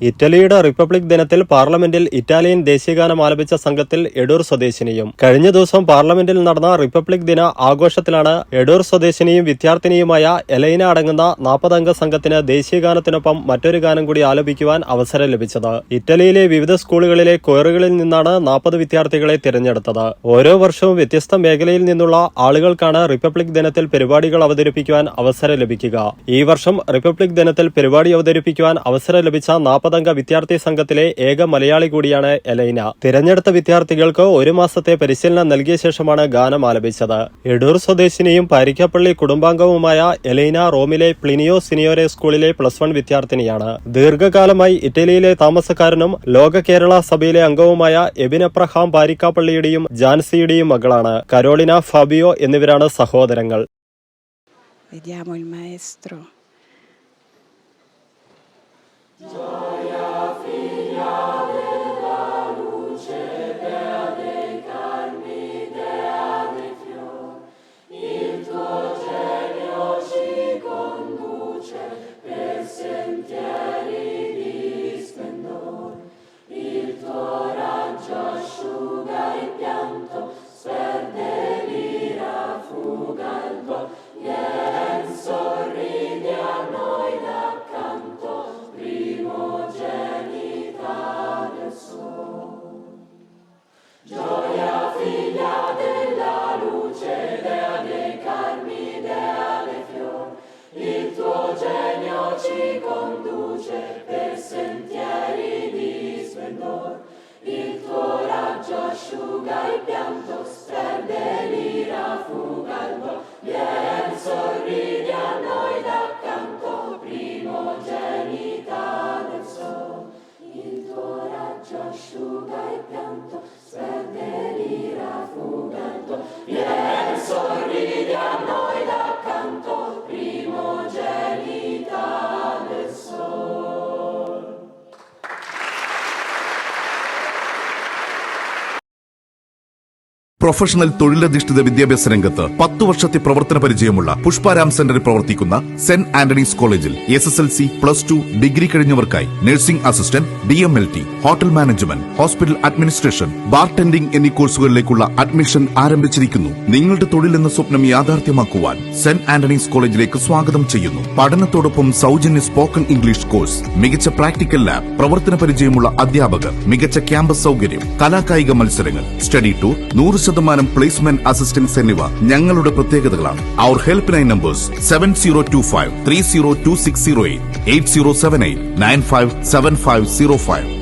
ഇറ്റലിയുടെ റിപ്പബ്ലിക് ദിനത്തിൽ പാർലമെന്റിൽ ഇറ്റാലിയൻ ദേശീയഗാനം ആലപിച്ച സംഘത്തിൽ എഡൂർ സ്വദേശിനിയും. കഴിഞ്ഞ ദിവസം പാർലമെന്റിൽ നടന്ന റിപ്പബ്ലിക് ദിന ആഘോഷത്തിലാണ് എഡൂർ സ്വദേശിനിയും വിദ്യാർത്ഥിനിയുമായ എലൈന അടങ്ങുന്ന 40-അംഗ സംഘത്തിന് ദേശീയഗാനത്തിനൊപ്പം മറ്റൊരു ഗാനം കൂടി ആലപിക്കുവാൻ അവസരം ലഭിച്ചത്. ഇറ്റലിയിലെ വിവിധ സ്കൂളുകളിലെ കൊയറുകളിൽ നിന്നാണ് 40 വിദ്യാർത്ഥികളെ തിരഞ്ഞെടുത്തത്. ഓരോ വർഷവും വ്യത്യസ്ത മേഖലയിൽ നിന്നുള്ള ആളുകൾക്കാണ് റിപ്പബ്ലിക് ദിനത്തിൽ പരിപാടികൾ അവതരിപ്പിക്കുവാൻ അവസരം ലഭിക്കുക. ഈ വർഷം റിപ്പബ്ലിക് ദിനത്തിൽ പരിപാടി അവതരിപ്പിക്കുവാൻ അവസരം ലഭിച്ച 40-അംഗ വിദ്യാർത്ഥി സംഘത്തിലെ ഏക മലയാളി കൂടിയാണ് എലൈന. തിരഞ്ഞെടുത്ത വിദ്യാർത്ഥികൾക്ക് 1 മാസത്തെ പരിശീലനം നൽകിയ ശേഷമാണ് ഗാനം ആലപിച്ചത്. എഡൂർ സ്വദേശിനിയും പാരിക്കാപ്പള്ളി കുടുംബാംഗവുമായ എലൈന റോമിലെ പ്ലിനിയോ സിനിയോരെ സ്കൂളിലെ +1 വിദ്യാർത്ഥിനിയാണ്. ദീർഘകാലമായി ഇറ്റലിയിലെ താമസക്കാരനും ലോക കേരള സഭയിലെ അംഗവുമായ എബിൻ എബ്രഹാം പാരിക്കാപ്പള്ളിയുടെയും ജാൻസിയുടെയും മകളാണ്. കരോളിന, ഫാബിയോ എന്നിവരാണ് സഹോദരങ്ങൾ. Vediamo il maestro. Gioia figlia della luce, dea dei carmi, dea dei fiori, il tuo genio ci conduce per sentieri di splendore, il tuo raggio asciuga il pianto, sperde l'ira, fuga il do, vien sorridi a noi d'accanto, primogenita del sol. Gioia figlia della luce, dea dei carmi, dea dei fiori, il tuo genio ci conduce per sentieri di splendor, il tuo raggio asciuga il pianto, sperde l'ira, fuga il do, vien sorridi a noi d'accanto, primogenita del sol. Il tuo raggio asciuga il pianto, sperde l'ira, fuga il do, vien sorridi a noi d'accanto, primogenita del sol. Professional തൊഴിലധിഷ്ഠിത വിദ്യാഭ്യാസ രംഗത്ത് 10 വർഷത്തെ പ്രവർത്തന പരിചയമുള്ള പുഷ്പാരാം സെന്ററിൽ പ്രവർത്തിക്കുന്ന Saint Anthony's കോളേജിൽ SSLC, +2 degree കഴിഞ്ഞവർക്കായി nursing assistant, DMLT, hotel management, hospital administration, bartending എന്നീ കോഴ്സുകളിലേക്കുള്ള അഡ്മിഷൻ ആരംഭിച്ചിരിക്കുന്നു. നിങ്ങളുടെ തൊഴിൽ എന്ന സ്വപ്നം യാഥാർത്ഥ്യമാക്കുവാൻ സെന്റ് ആന്റണീസ് കോളേജിലേക്ക് സ്വാഗതം ചെയ്യുന്നു. പഠനത്തോടൊപ്പം സൗജന്യ സ്പോക്കൺ ഇംഗ്ലീഷ് കോഴ്സ്, മികച്ച പ്രാക്ടിക്കൽ ലാബ്, പ്രവർത്തന പരിചയമുള്ള അധ്യാപകർ, മികച്ച ക്യാമ്പസ് സൗകര്യം, കലാകായിക മത്സരങ്ങൾ, സ്റ്റഡി ടൂർ, 100% പ്ലേസ്മെന്റ് അസിസ്റ്റൻസ് എന്നിവ ഞങ്ങളുടെ പ്രത്യേകതകളാണ്. അവർ ഹെൽപ്പ് ലൈൻ നമ്പേഴ്സ് 7025 302608, 8078 957505.